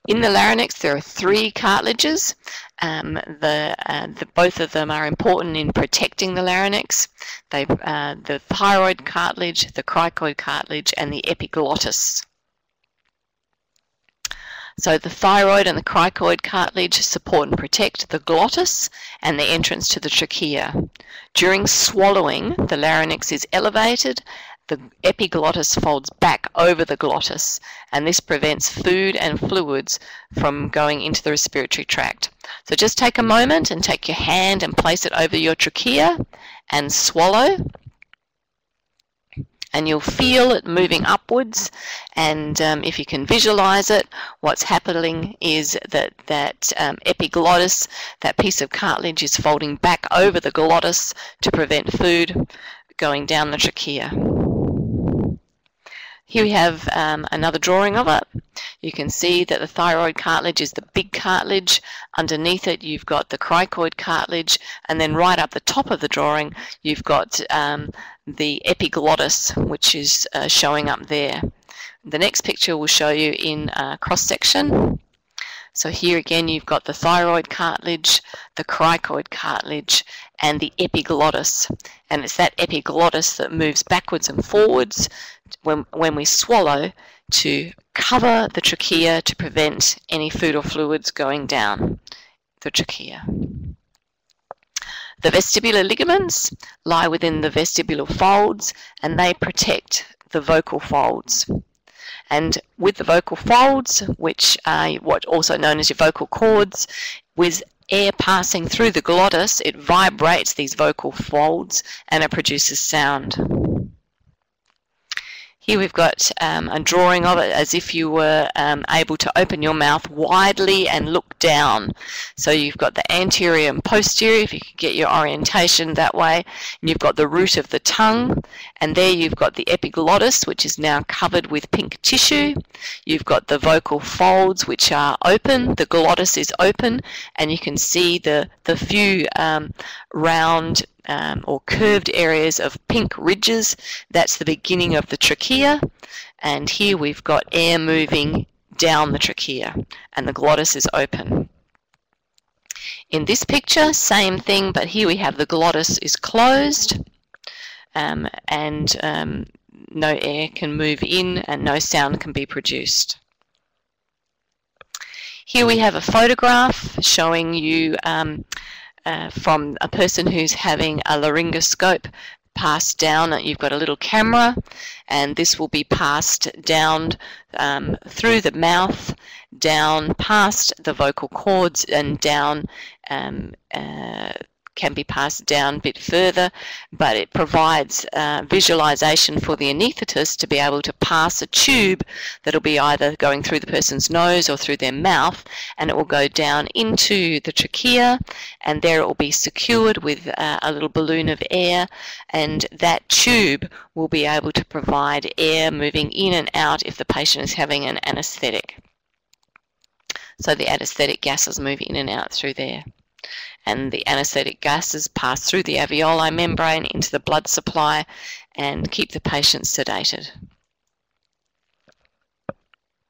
In the larynx, there are 3 cartilages. Both of them are important in protecting the larynx. The thyroid cartilage, the cricoid cartilage, and the epiglottis. So the thyroid and the cricoid cartilage support and protect the glottis and the entrance to the trachea. During swallowing, the larynx is elevated, the epiglottis folds back over the glottis, and this prevents food and fluids from going into the respiratory tract. So just take a moment and take your hand and place it over your trachea and swallow. And you'll feel it moving upwards, and if you can visualize it, what's happening is that epiglottis, that piece of cartilage, is folding back over the glottis to prevent food going down the trachea. Here we have another drawing of it. You can see that the thyroid cartilage is the big cartilage. Underneath it you've got the cricoid cartilage, and then right up the top of the drawing you've got the epiglottis, which is showing up there. The next picture will show you in cross-section. So here again you've got the thyroid cartilage, the cricoid cartilage, and the epiglottis. And it's that epiglottis that moves backwards and forwards when we swallow to cover the trachea to prevent any food or fluids going down the trachea. The vestibular ligaments lie within the vestibular folds, and they protect the vocal folds. And with the vocal folds, which are what also known as your vocal cords, with air passing through the glottis, it vibrates these vocal folds and it produces sound. Here we've got a drawing of it as if you were able to open your mouth widely and look down. So you've got the anterior and posterior, if you could get your orientation that way, and you've got the root of the tongue, and there you've got the epiglottis, which is now covered with pink tissue. You've got the vocal folds, which are open, the glottis is open, and you can see the few round or curved areas of pink ridges. That's the beginning of the trachea, and here we've got air moving down the trachea and the glottis is open. In this picture, same thing, but here we have the glottis is closed and no air can move in and no sound can be produced. Here we have a photograph showing you from a person who's having a laryngoscope passed down. You've got a little camera, and this will be passed down through the mouth, down past the vocal cords, and down can be passed down a bit further, but it provides visualization for the anaesthetist to be able to pass a tube that'll be either going through the person's nose or through their mouth, and it will go down into the trachea, and there it will be secured with a little balloon of air, and that tube will be able to provide air moving in and out if the patient is having an anesthetic. So the anesthetic gases move in and out through there, and the anesthetic gases pass through the alveoli membrane into the blood supply and keep the patient sedated.